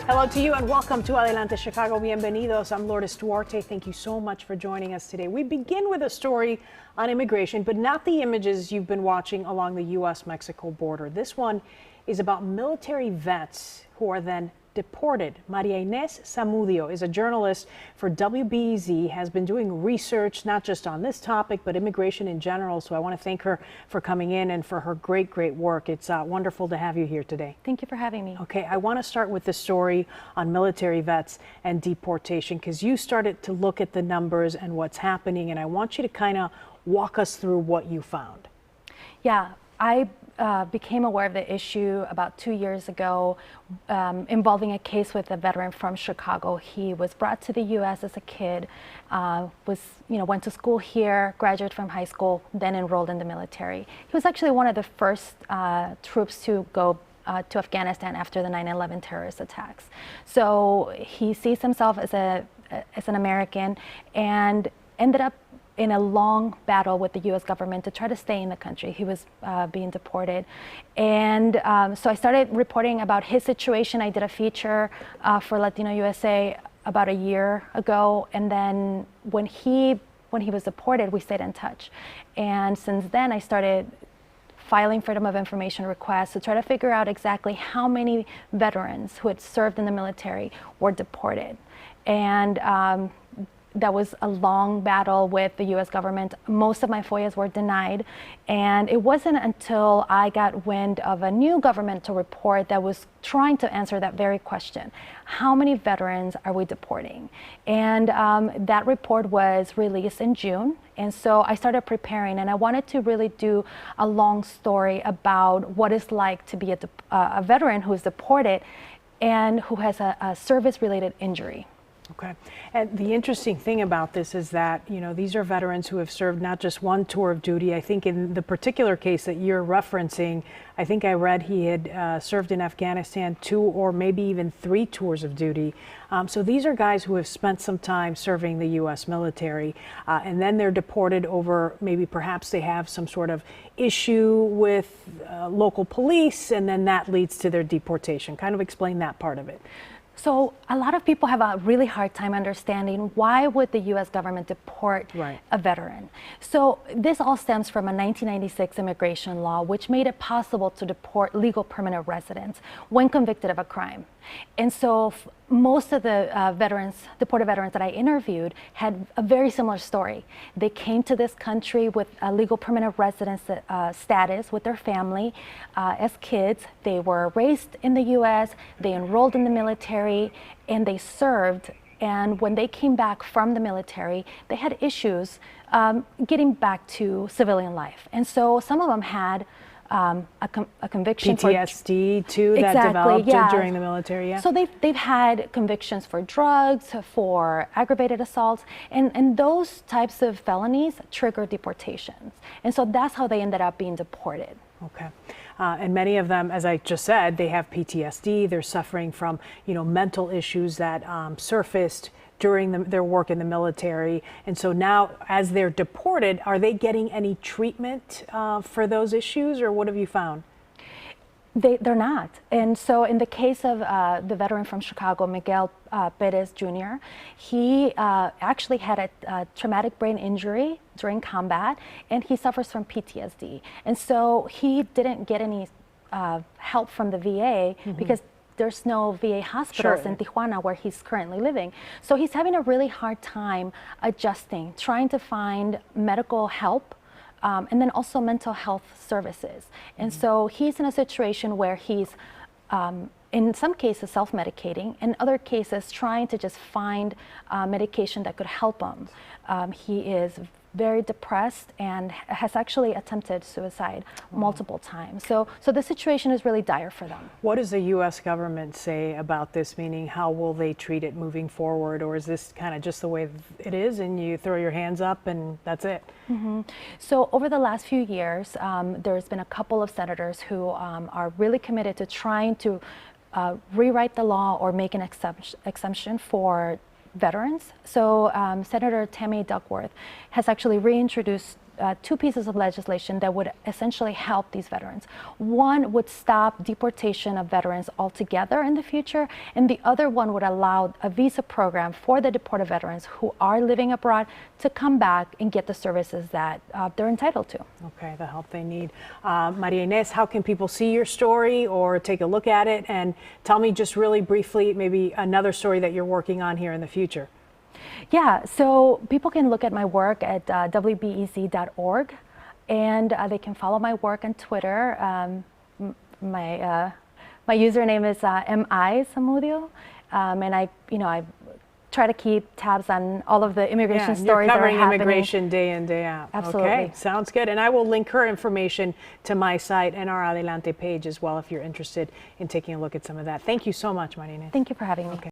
Hello to you and welcome to Adelante Chicago. Bienvenidos. I'm Lourdes Duarte. Thank you so much for joining us today. We begin with a story on immigration, but not the images you've been watching along the U.S.-Mexico border. This one is about military vets who are then deported. Maria Zamudio is a journalist for WBEZ, has been doing research not just on this topic, but immigration in general. So I want to thank her for coming in and for her great work. It's wonderful to have you here today. Thank you for having me. Okay, I want to start with the story on military vets and deportation, because you started to look at the numbers and what's happening, and I want you to kind of walk us through what you found. Yeah, I became aware of the issue about 2 years ago involving a case with a veteran from Chicago. He was brought to the U.S. as a kid, went to school here, graduated from high school, then enrolled in the military. He was actually one of the first troops to go to Afghanistan after the 9/11 terrorist attacks. So he sees himself as an American and ended up in a long battle with the U.S. government to try to stay in the country. He was being deported. And so I started reporting about his situation. I did a feature for Latino USA about a year ago. And then when he was deported, we stayed in touch. And since then, I started filing Freedom of Information requests to try to figure out exactly how many veterans who had served in the military were deported. And that was a long battle with the U.S. government. Most of my FOIAs were denied, and it wasn't until I got wind of a new governmental report that was trying to answer that very question. How many veterans are we deporting? And that report was released in June, and so I started preparing, and I wanted to really do a long story about what it's like to be a veteran who is deported and who has a service-related injury. Okay. And the interesting thing about this is that, you know, these are veterans who have served not just one tour of duty. I think in the particular case that you're referencing, I think I read he had served in Afghanistan 2 or maybe even 3 tours of duty. So these are guys who have spent some time serving the U.S. military, and then they're deported over, maybe perhaps they have some sort of issue with local police, and then that leads to their deportation. Kind of explain that part of it. So a lot of people have a really hard time understanding why would the U.S. government deport a veteran. So this all stems from a 1996 immigration law, which made it possible to deport legal permanent residents when convicted of a crime. And so most of the deported veterans that I interviewed had a very similar story. They came to this country with a legal permanent residence status with their family as kids. They were raised in the U.S., they enrolled in the military, and they served. And when they came back from the military, they had issues getting back to civilian life. And so some of them had a conviction PTSD too that developed during the military. Yeah. So they've had convictions for drugs, for aggravated assaults, and those types of felonies trigger deportations. And so that's how they ended up being deported. Okay. And many of them, as I just said, they have PTSD. They're suffering from, you know, mental issues that surfaced during their work in the military. And so now, as they're deported, are they getting any treatment for those issues, or what have you found? They're not. And so in the case of the veteran from Chicago, Miguel Perez Jr., he actually had a traumatic brain injury during combat, and he suffers from PTSD. And so he didn't get any help from the VA because there's no VA hospitals in Tijuana where he's currently living. So he's having a really hard time adjusting, trying to find medical help, and then also mental health services. And so he's in a situation where he's, in some cases, self-medicating, in other cases, trying to just find medication that could help him. He is very depressed and has actually attempted suicide multiple times. So the situation is really dire for them. What does the U.S. government say about this? Meaning, how will they treat it moving forward? Or is this kind of just the way it is and you throw your hands up and that's it? So over the last few years, there's been a couple of senators who are really committed to trying to rewrite the law or make an exemption for veterans. So Senator Tammy Duckworth has actually reintroduced two pieces of legislation that would essentially help these veterans. One would stop deportation of veterans altogether in the future, and the other one would allow a visa program for the deported veterans who are living abroad to come back and get the services that they're entitled to. Okay, the help they need. Maria Inés, how can people see your story or take a look at it? And tell me just really briefly, maybe another story that you're working on here in the future. Yeah, so people can look at my work at wbez.org, and they can follow my work on Twitter. My username is MI Zamudio, and I try to keep tabs on all of the immigration stories that are happening. You're covering immigration day in, day out. Absolutely. Okay, sounds good. And I will link her information to my site and our Adelante page as well if you're interested in taking a look at some of that. Thank you so much, Maria Inés. Thank you for having me. Okay.